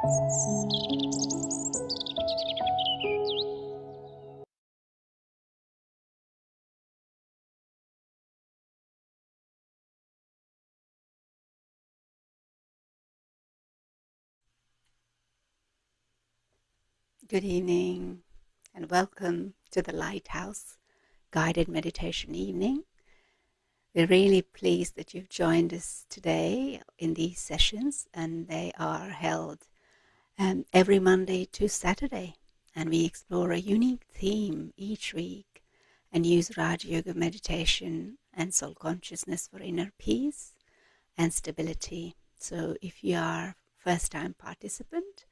Good evening and welcome to the Lighthouse guided meditation evening. We're really pleased that you've joined us today in these sessions, and they are held every Monday to Saturday, and we explore a unique theme each week and use Raja Yoga meditation and soul consciousness for inner peace and stability. So if you are a first-time participant,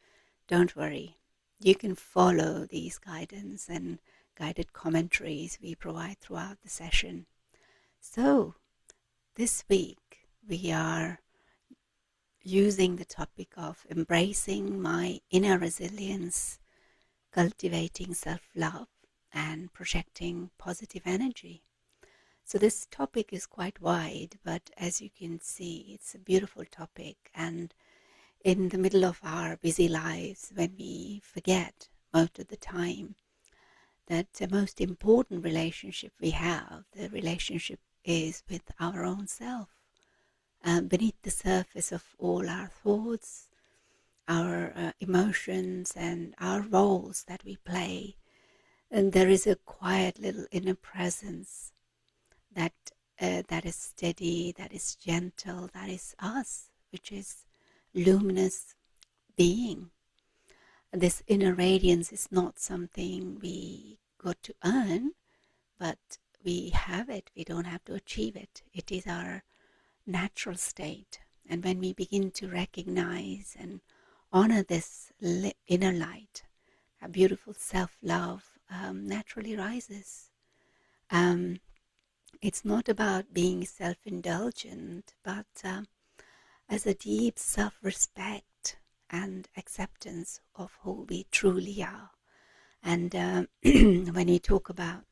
don't worry. You can follow these guidance and guided commentaries we provide throughout the session. So this week we are using the topic of embracing my inner resilience, cultivating self-love, and projecting positive energy. So this topic is quite wide, but as you can see, it's a beautiful topic, and in the middle of our busy lives, when we forget most of the time that the most important relationship we have, the relationship is with our own self. Beneath the surface of all our thoughts, our emotions, and our roles that we play, and there is a quiet little inner presence that is steady, that is gentle, that is us, which is luminous being. This inner radiance is not something we got to earn, but we have it. We don't have to achieve it. It is our natural state. And when we begin to recognize and honor this inner light, a beautiful self-love naturally rises. It's not about being self-indulgent, but as a deep self-respect and acceptance of who we truly are. And when we talk about,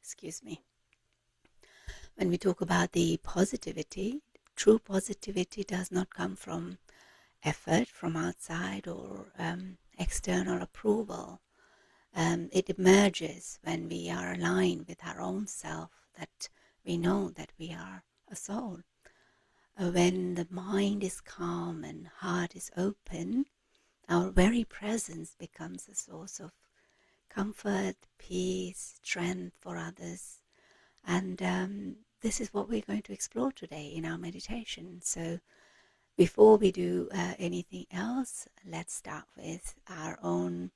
excuse me, when we talk about the positivity, true positivity does not come from effort from outside or external approval. It emerges when we are aligned with our own self, that we know that we are a soul. When the mind is calm and heart is open, our very presence becomes a source of comfort, peace, strength for others. And this is what we're going to explore today in our meditation. So before we do anything else, let's start with our own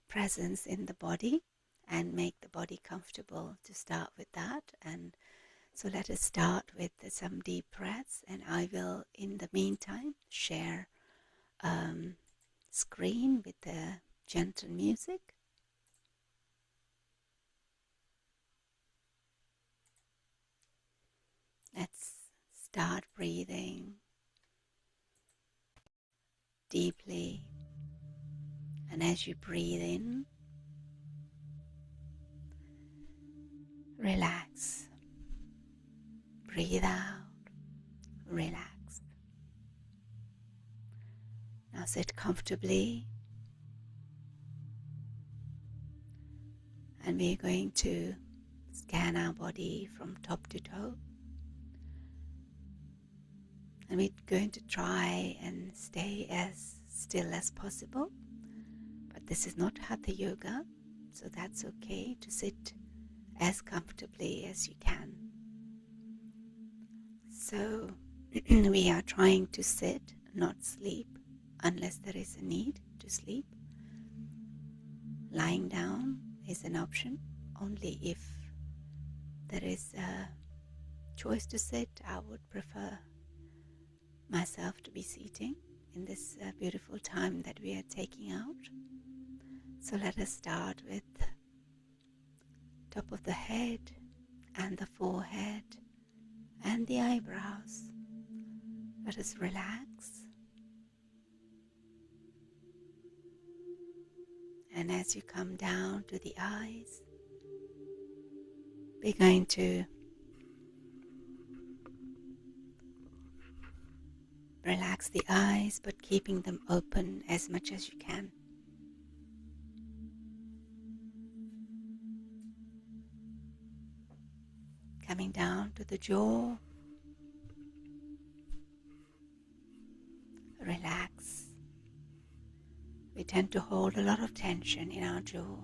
presence in the body and make the body comfortable to start with that. And so let us start with some deep breaths, and I will, in the meantime, share screen with the gentle music. Let's start breathing deeply, and as you breathe in, relax. Breathe out, relax. Now sit comfortably, and we're going to scan our body from top to toe. And we're going to try and stay as still as possible. But this is not Hatha Yoga, so that's okay to sit as comfortably as you can. So we are trying to sit, not sleep, unless there is a need to sleep. Lying down is an option only if there is a choice to sit. I would prefer myself to be sitting in this beautiful time that we are taking out. So let us start with top of the head and the forehead and the eyebrows. Let us relax. And as you come down to the eyes, we're going to Relax the eyes, but keeping them open as much as you can. Coming down to the jaw. Relax. We tend to hold a lot of tension in our jaw.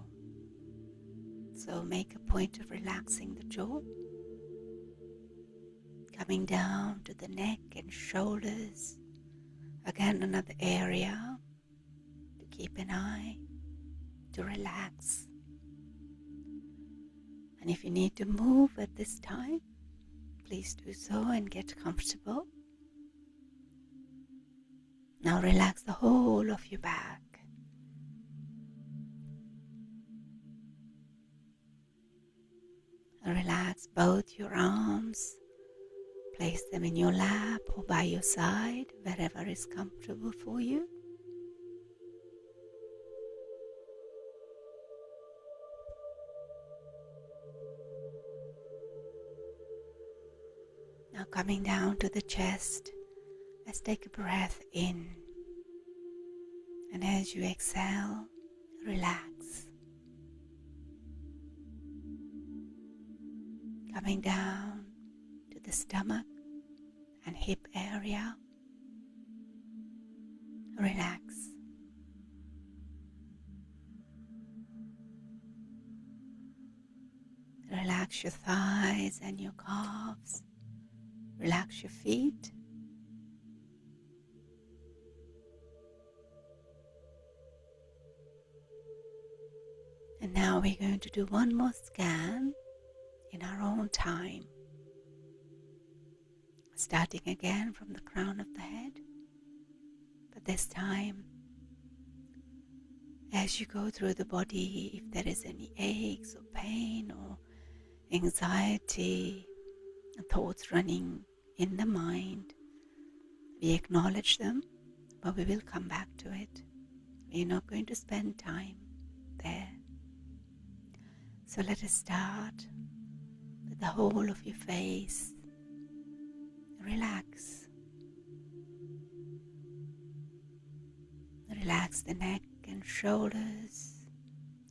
So make a point of relaxing the jaw. Coming down to the neck and shoulders. Again, another area to keep an eye, to relax. And if you need to move at this time, please do so and get comfortable. Now relax the whole of your back. And relax both your arms. Place them in your lap or by your side, wherever is comfortable for you. Now coming down to the chest, let's take a breath in. And as you exhale, relax. Coming down to the stomach and hip area, relax. Relax your thighs and your calves. Relax your feet. And now we're going to do one more scan in our own time. Starting again from the crown of the head. But this time, as you go through the body, if there is any aches or pain or anxiety and thoughts running in the mind, we acknowledge them, but we will come back to it. We're not going to spend time there. So let us start with the whole of your face. Relax. Relax the neck and shoulders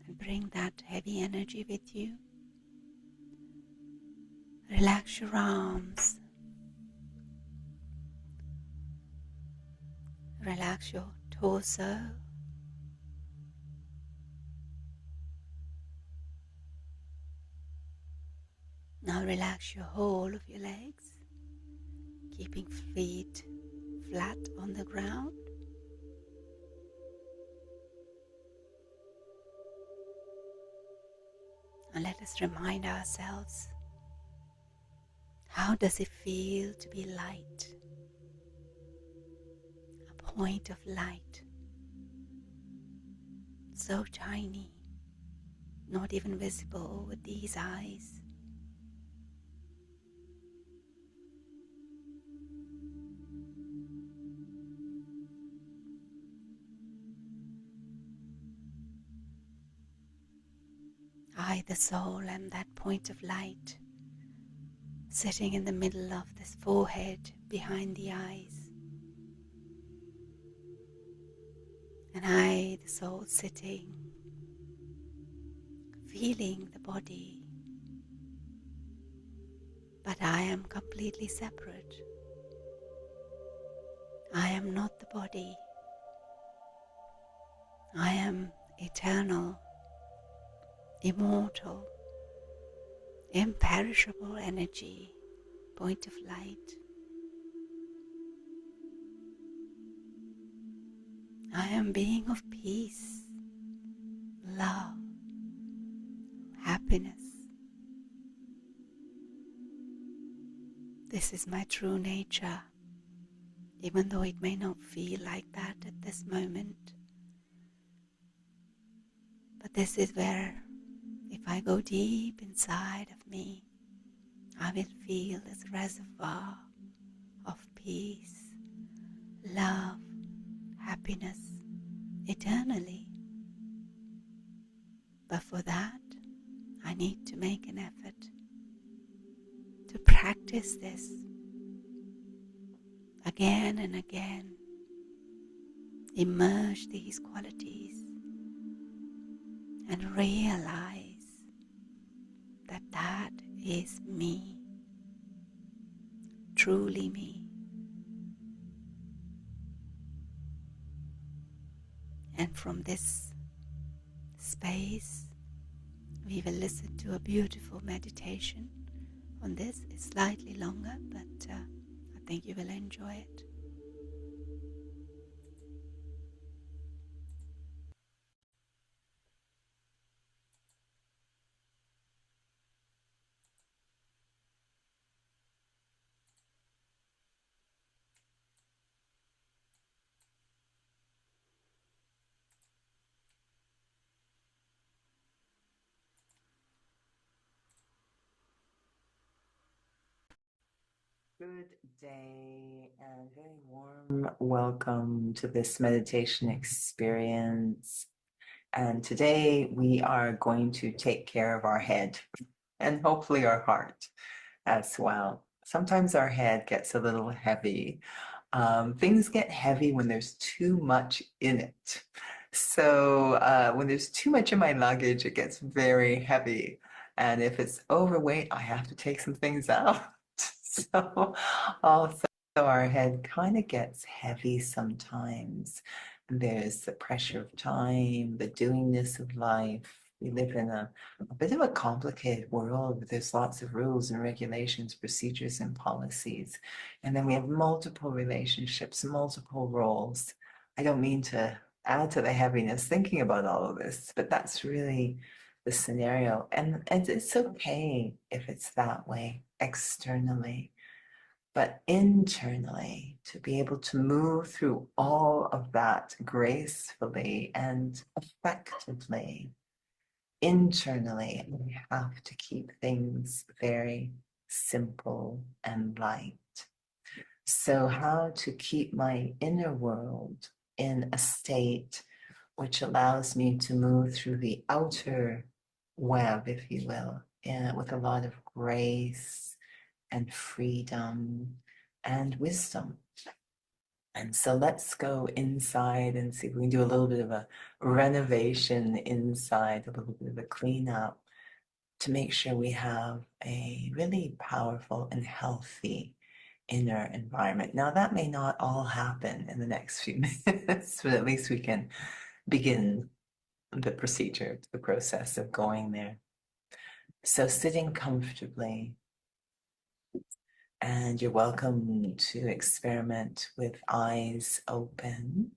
and bring that heavy energy with you. Relax your arms. Relax your torso. Now relax your whole of your legs, keeping feet flat on the ground. And let us remind ourselves, how does it feel to be light? A point of light, so tiny, not even visible with these eyes. I, the soul, am that point of light, sitting in the middle of this forehead behind the eyes. And I, the soul, sitting, feeling the body. But I am completely separate. I am not the body. I am eternal, immortal, imperishable energy, point of light. I am being of peace, love, happiness. This is my true nature, even though it may not feel like that at this moment. But this is where, if I go deep inside of me, I will feel this reservoir of peace, love, happiness, eternally. But for that, I need to make an effort to practice this. again and again. Immerse these qualities and realize that that is me, truly me. And from this space, we will listen to a beautiful meditation on this. It's slightly longer, but I think you will enjoy it. Good day and very warm welcome to this meditation experience. And today we are going to take care of our head and hopefully our heart as well. Sometimes our head gets a little heavy. Things get heavy when there's too much in it. So when there's too much in my luggage, it gets very heavy. And if it's overweight, I have to take some things out. So also our head kind of gets heavy sometimes. There's the pressure of time, the doingness of life. We live in a bit of a complicated world. There's lots of rules and regulations, procedures and policies. And then we have multiple relationships, multiple roles. I don't mean to add to the heaviness thinking about all of this, but that's really the scenario. And it's okay if it's that way externally, but internally, to be able to move through all of that gracefully and effectively. Internally, we have to keep things very simple and light. So, how to keep my inner world in a state which allows me to move through the outer web, if you will, with a lot of grace and freedom and wisdom. And so let's go inside and see if we can do a little bit of a renovation inside, a little bit of a cleanup to make sure we have a really powerful and healthy inner environment. Now, that may not all happen in the next few minutes, but at least we can begin the procedure, the process of going there. So sitting comfortably, and you're welcome to experiment with eyes open.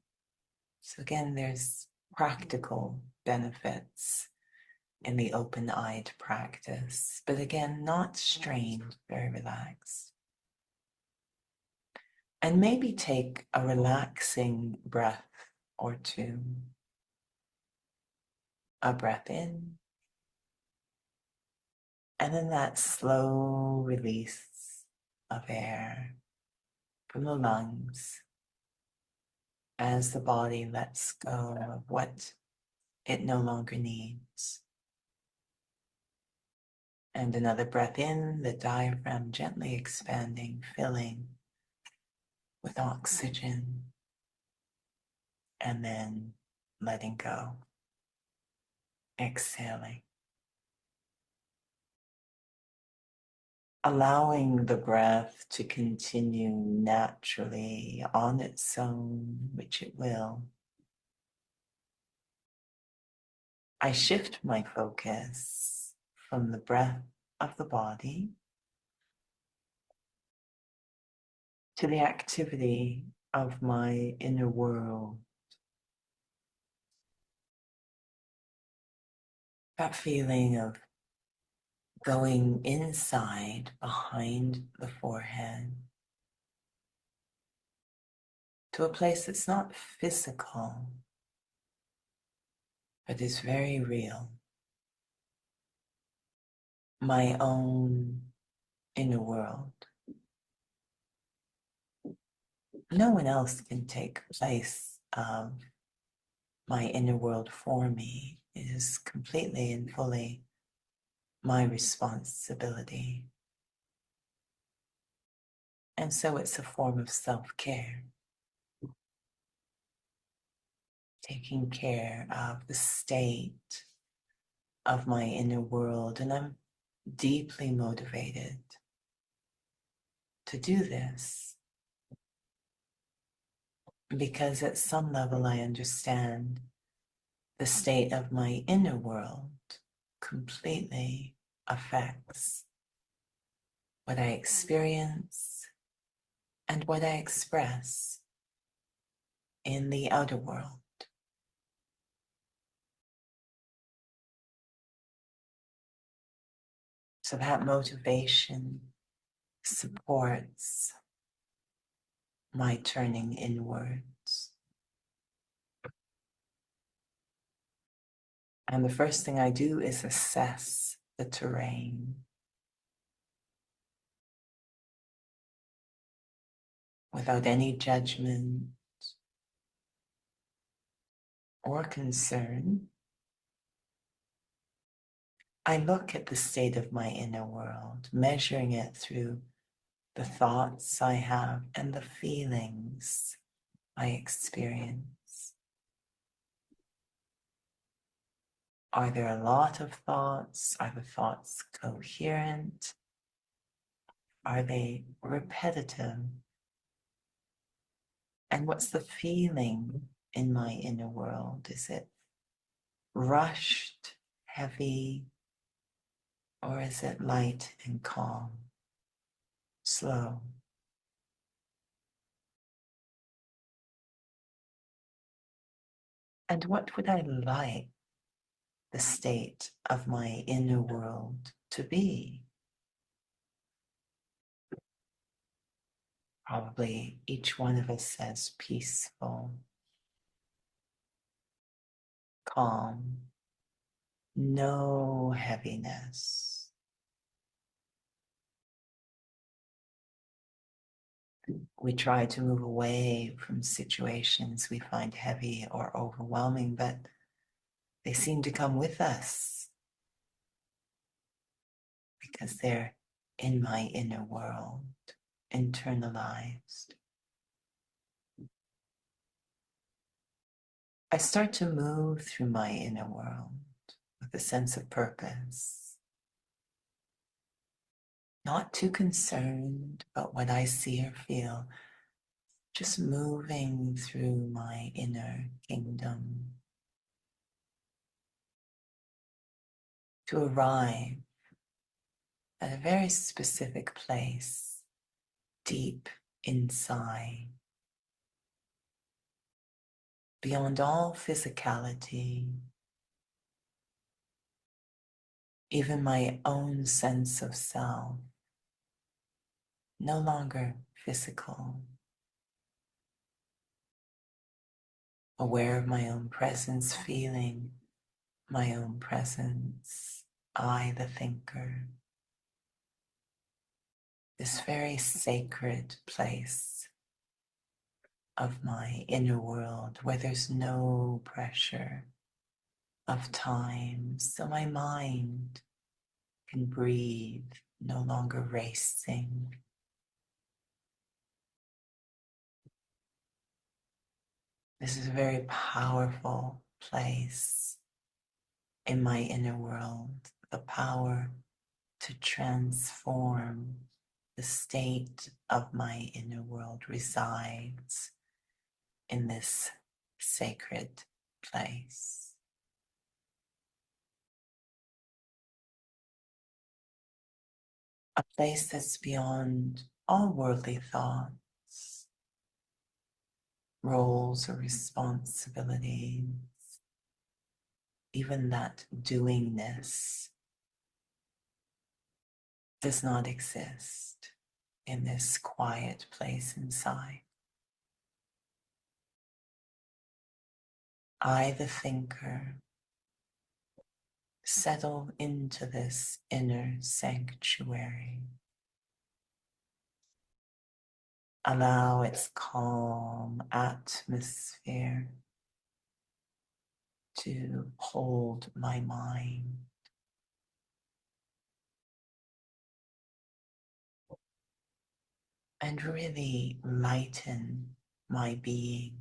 So again, there's practical benefits in the open-eyed practice, but again, not strained, very relaxed. And maybe take a relaxing breath or two. A breath in, and then that slow release of air from the lungs as the body lets go of what it no longer needs. And another breath in, the diaphragm gently expanding, filling with oxygen, and then letting go, exhaling. Allowing the breath to continue naturally on its own, which it will. I shift my focus from the breath of the body to the activity of my inner world. That feeling of going inside behind the forehead to a place that's not physical, but is very real. My own inner world. No one else can take place of my inner world for me. It is completely and fully my responsibility. And so it's a form of self-care, taking care of the state of my inner world. And I'm deeply motivated to do this because at some level I understand the state of my inner world completely affects what I experience and what I express in the outer world. So that motivation supports my turning inwards. And the first thing I do is assess the terrain without any judgment or concern. I look at the state of my inner world, measuring it through the thoughts I have and the feelings I experience. Are there a lot of thoughts? Are the thoughts coherent? Are they repetitive? And what's the feeling in my inner world? Is it rushed, heavy, or is it light and calm, slow? And what would I like the state of my inner world to be? Probably each one of us says peaceful, calm, no heaviness. We try to move away from situations we find heavy or overwhelming, but they seem to come with us because they're in my inner world, internalized. I start to move through my inner world with a sense of purpose, not too concerned about what I see or feel, just moving through my inner kingdom to arrive at a very specific place deep inside, beyond all physicality, even my own sense of self, no longer physical, aware of my own presence, feeling my own presence, I, the thinker, this very sacred place of my inner world where there's no pressure of time, so my mind can breathe, no longer racing. This is a very powerful place in my inner world, the power to transform the state of my inner world resides in this sacred place. A place that's beyond all worldly thoughts, roles or responsibilities, even that doingness does not exist in this quiet place inside. I, the thinker, settle into this inner sanctuary. Allow its calm atmosphere to hold my mind. and really lighten my being.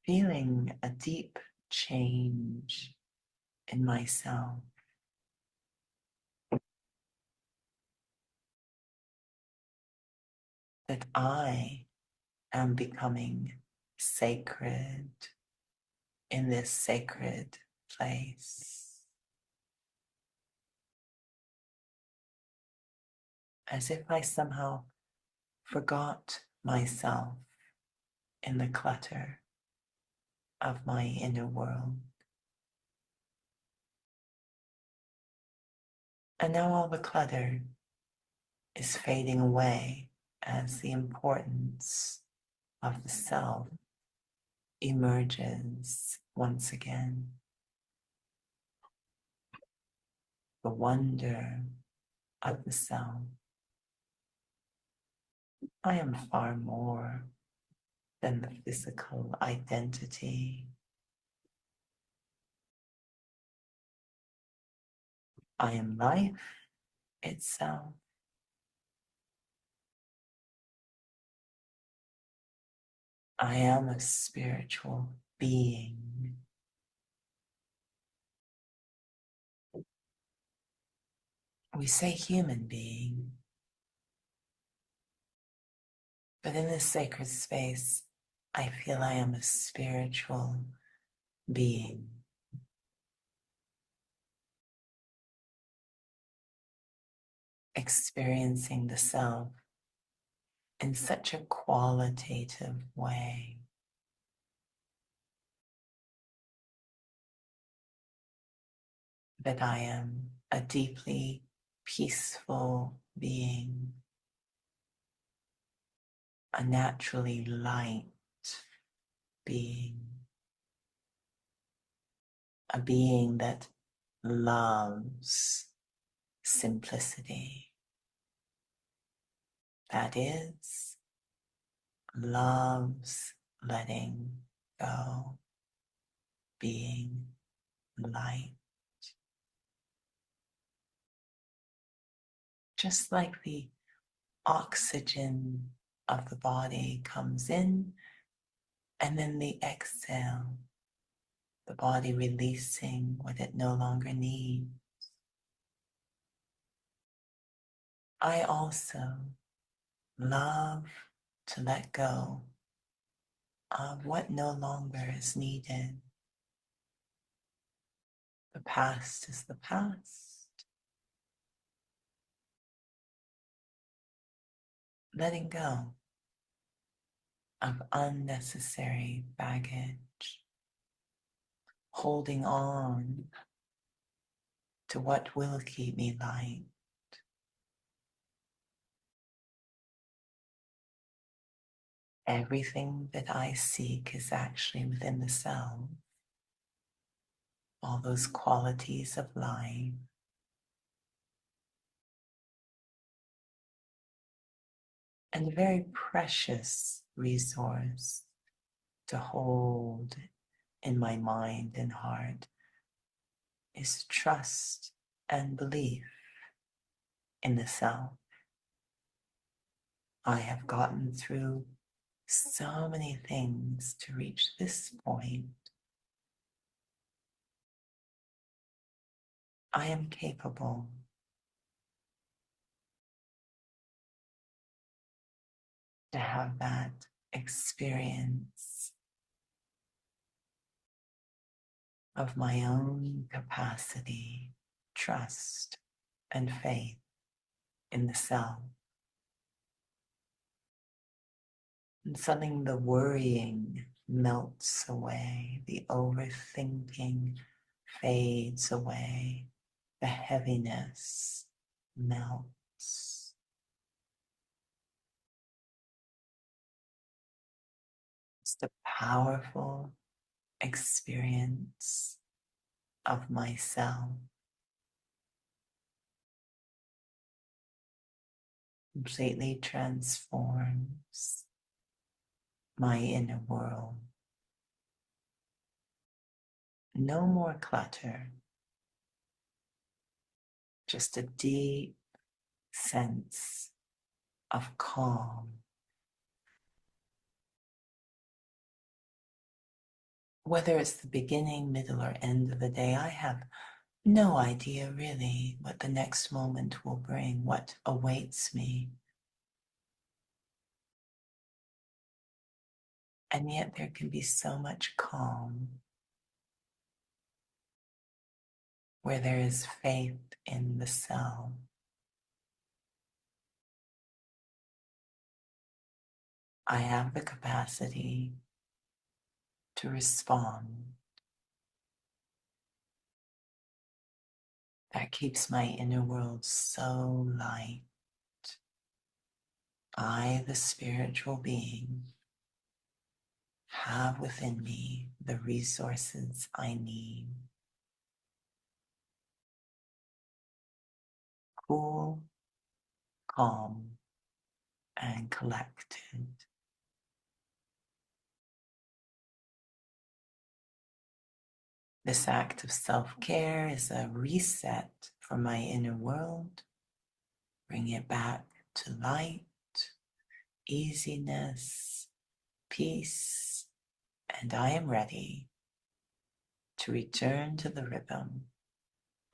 Feeling a deep change in myself. That I am becoming sacred in this sacred place. As if I somehow forgot myself in the clutter of my inner world. And now all the clutter is fading away as the importance of the self emerges once again. The wonder of the self. I am far more than the physical identity. I am life itself. I am a spiritual being. We say human being, but in this sacred space, I feel I am a spiritual being. Experiencing the self in such a qualitative way. That I am a deeply peaceful being, a naturally light being, a being that loves simplicity. That is, loves letting go, being light. Just like the oxygen of the body comes in and then the exhale, the body releasing what it no longer needs. I also love to let go of what no longer is needed. The past is the past. Letting go of unnecessary baggage. Holding on to what will keep me light. Everything that I seek is actually within the self. All those qualities of life. And a very precious resource to hold in my mind and heart is trust and belief in the self. I have gotten through so many things to reach this point. I am capable to have that experience of my own capacity, trust, and faith in the self. And suddenly the worrying melts away, the overthinking fades away, the heaviness melts. It's the powerful experience of myself completely transforms my inner world. No more clutter, just a deep sense of calm. Whether it's the beginning, middle, or end of the day, I have no idea really what the next moment will bring, what awaits me. And yet there can be so much calm where there is faith in the self. I have the capacity to respond. That keeps my inner world so light. I, the spiritual being, have within me the resources I need. Cool, calm, and collected. This act of self-care is a reset for my inner world. Bring it back to light, easiness, peace, and I am ready to return to the rhythm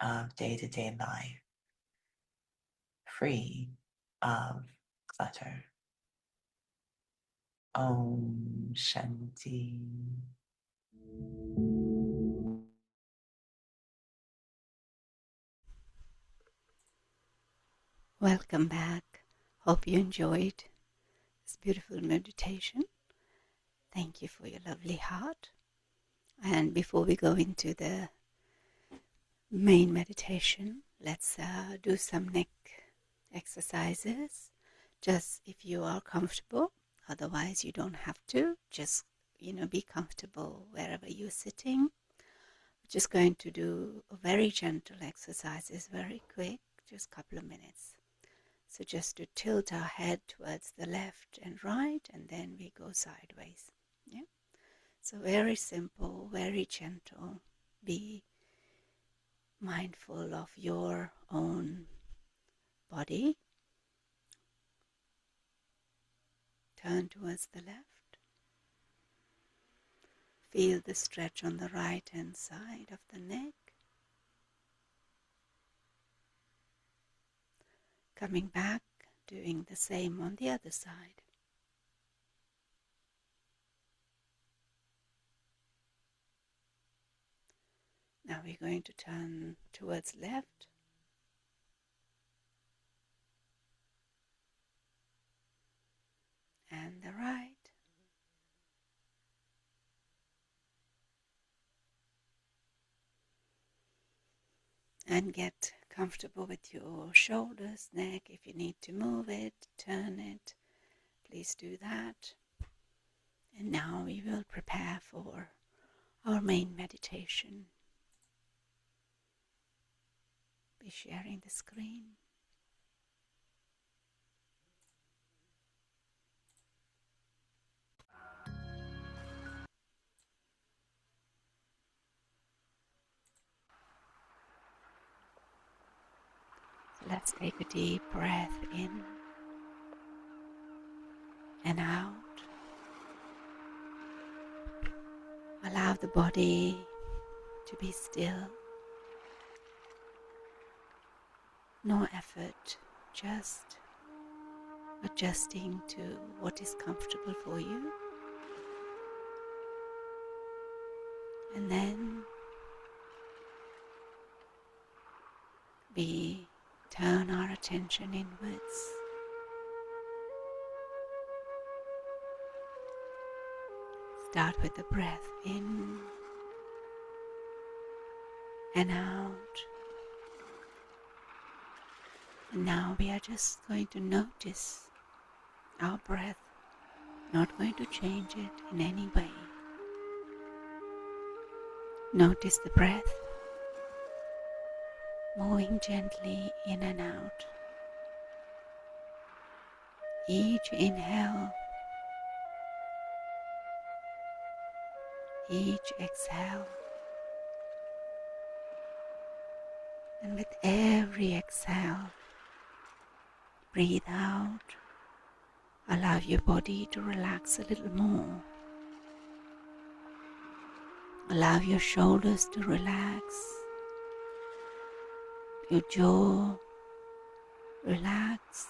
of day-to-day life, free of clutter. Om Shanti. Welcome back. Hope you enjoyed this beautiful meditation. Thank you for your lovely heart. And before we go into the main meditation, let's do some neck exercises. Just if you are comfortable, otherwise you don't have to. Just, be comfortable wherever you're sitting. We're just going to do a very gentle exercises, very quick, just a couple of minutes. So just to tilt our head towards the left and right, and then we go sideways. Yeah. So very simple, very gentle. Be mindful of your own body. Turn towards the left. Feel the stretch on the right hand side of the neck. Coming back, doing the same on the other side. Now we're going to turn towards left. And the right. And get comfortable with your shoulders, neck. If you need to move it, turn it, please do that. And now we will prepare for our main meditation. Be sharing the screen. So let's take a deep breath in and out. Allow the body to be still. No effort, just adjusting to what is comfortable for you. And then we turn our attention inwards. Start with the breath in and out. And now we are just going to notice our breath, not going to change it in any way. Notice the breath moving gently in and out. Each inhale, each exhale. And with every exhale, breathe out. Allow your body to relax a little more. Allow your shoulders to relax, your jaw relax,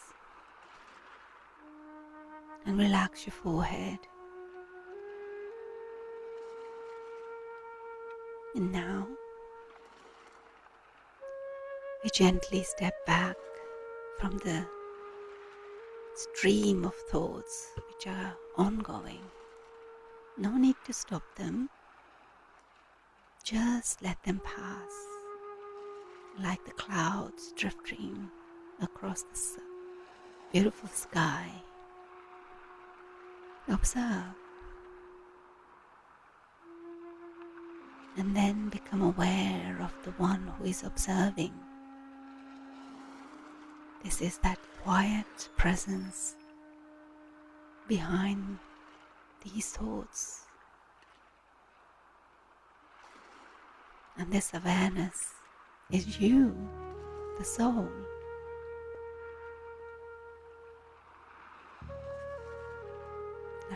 and relax your forehead. And now, we gently step back from the stream of thoughts which are ongoing. No need to stop them, just let them pass, like the clouds drifting across the beautiful sky. Observe, and then become aware of the one who is observing. This is that quiet presence behind these thoughts. And this awareness is you, the soul.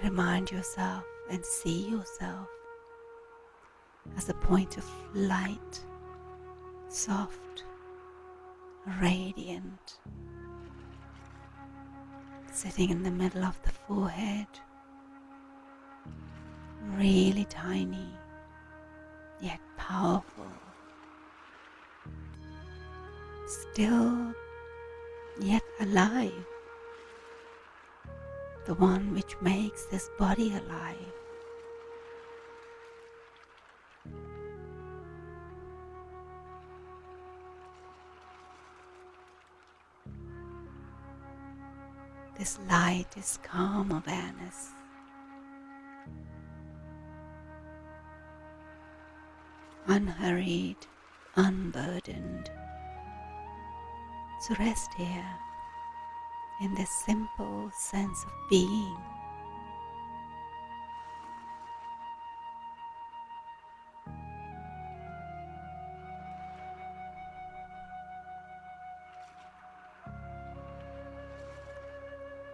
Remind yourself and see yourself as a point of light, soft, radiant, sitting in the middle of the forehead, really tiny, yet powerful, still, yet alive, the one which makes this body alive. This light is calm awareness. Unhurried, unburdened. So rest here in this simple sense of being.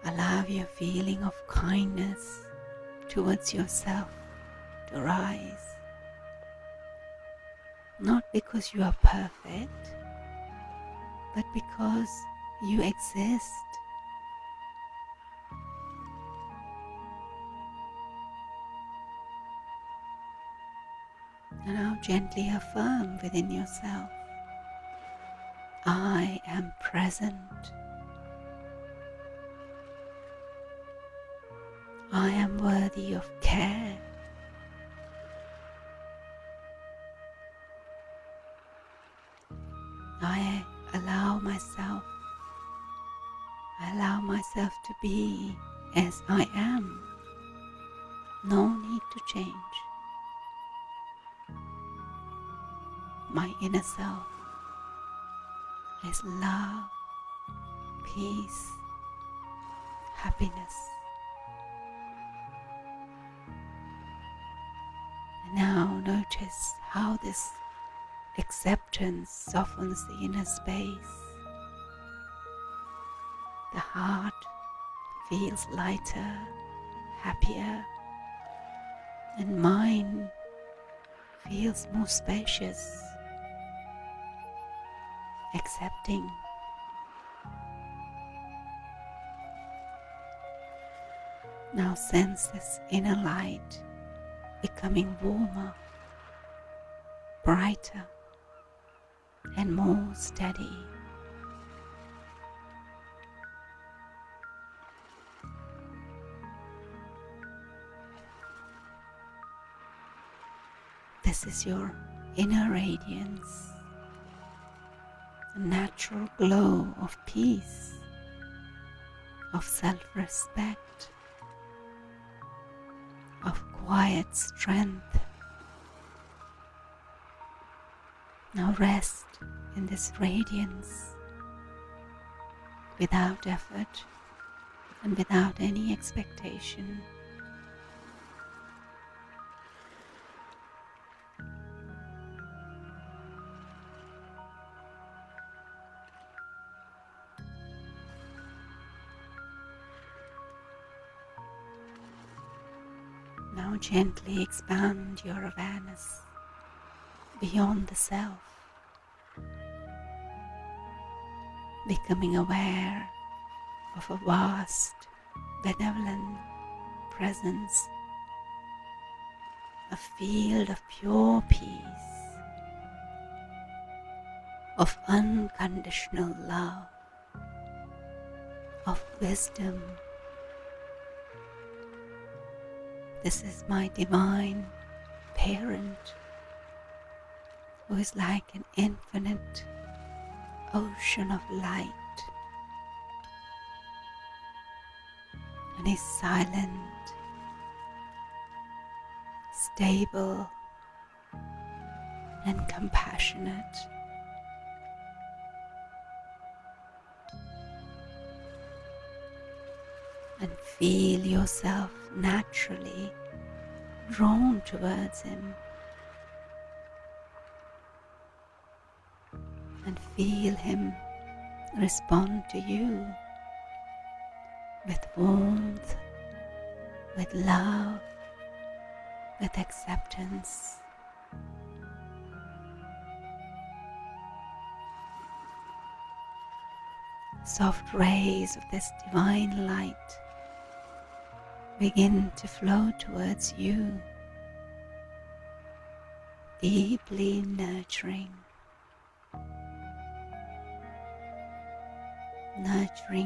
Allow your feeling of kindness towards yourself to rise. Not because you are perfect, but because you exist. And now gently affirm within yourself, I am present. I am worthy of care. I allow myself to be as I am. No need to change. My inner self is love, peace, happiness. And now notice how this acceptance softens the inner space. The heart feels lighter, happier, and mind feels more spacious, accepting. Now sense this inner light becoming warmer, brighter, and more steady. This is your inner radiance, a natural glow of peace, of self-respect, of quiet strength. Now rest in this radiance without effort and without any expectation. Now gently expand your awareness beyond the self, becoming aware of a vast, benevolent presence, a field of pure peace, of unconditional love, of wisdom. This is my divine parent, who is like an infinite ocean of light, and is silent, stable, and compassionate. And feel yourself naturally drawn towards him, and feel him respond to you with warmth, with love, with acceptance. Soft rays of this divine light begin to flow towards you, deeply nurturing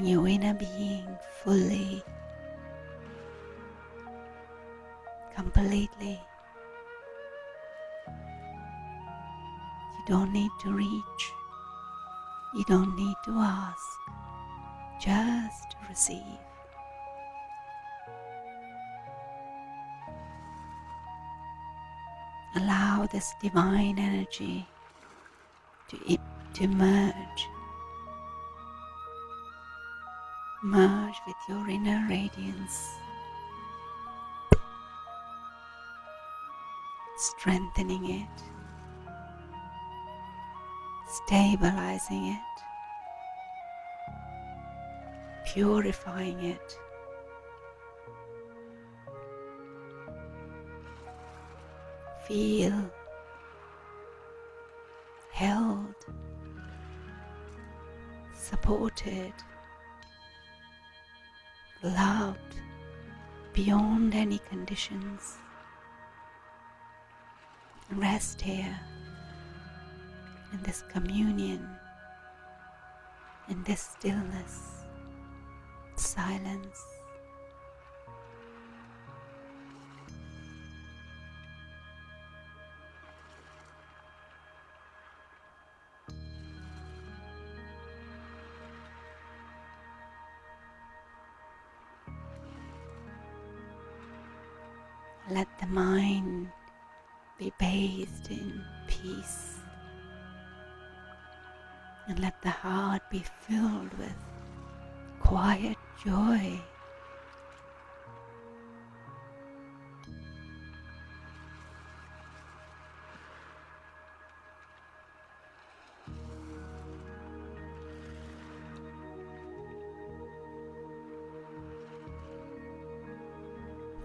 your inner being fully, completely. You don't need to reach, you don't need to ask, just receive. Allow this divine energy to merge with your inner radiance, strengthening it, stabilizing it, purifying it. Feel held, supported, loved beyond any conditions. Rest here in this communion, in this stillness, silence. Let the mind be bathed in peace, and let the heart be filled with quiet joy.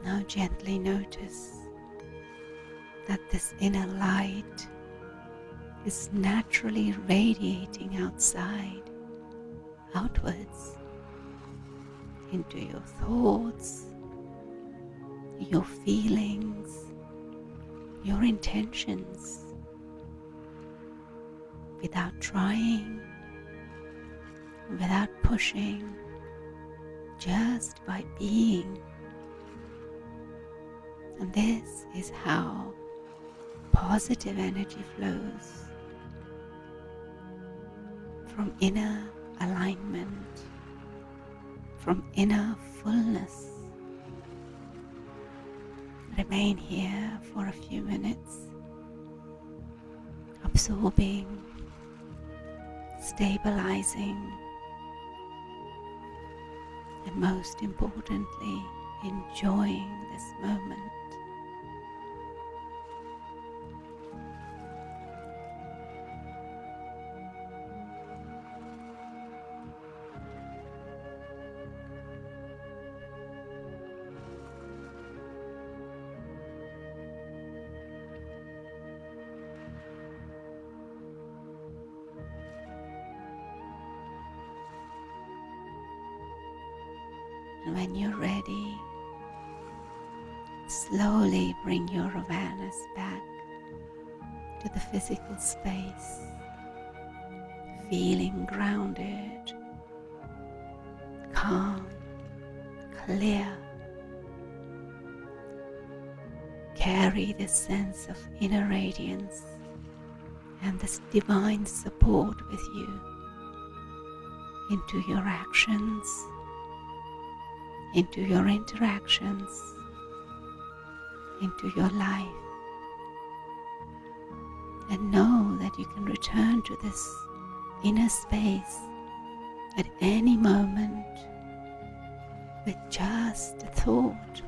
Now gently notice that this inner light is naturally radiating outwards, into your thoughts, your feelings, your intentions, without trying, without pushing, just by being. And this is how positive energy flows from inner alignment, from inner fullness. Remain here for a few minutes, absorbing, stabilizing, and most importantly, enjoying this moment. when you're ready, slowly bring your awareness back to the physical space, feeling grounded, calm, clear. Carry this sense of inner radiance and this divine support with you into your actions, into your interactions, into your life. And know that you can return to this inner space at any moment with just a thought.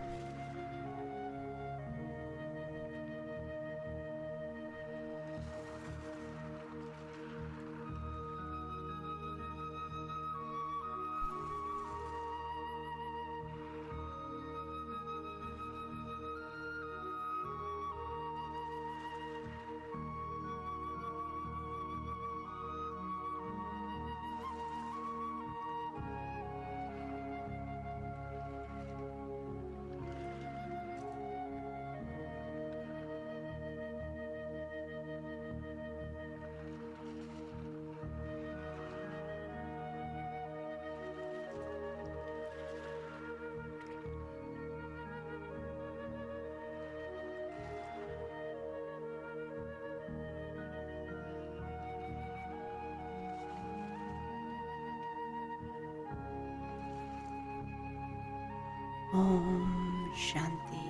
Om Shanti.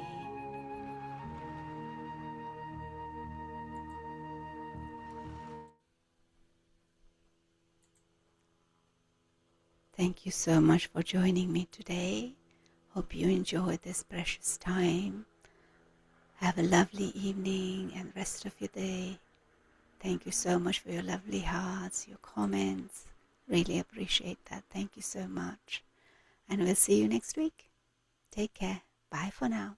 Thank you so much for joining me today. Hope you enjoyed this precious time. Have a lovely evening and rest of your day. Thank you so much for your lovely hearts, your comments. Really appreciate that. Thank you so much. And we'll see you next week. Take care. Bye for now.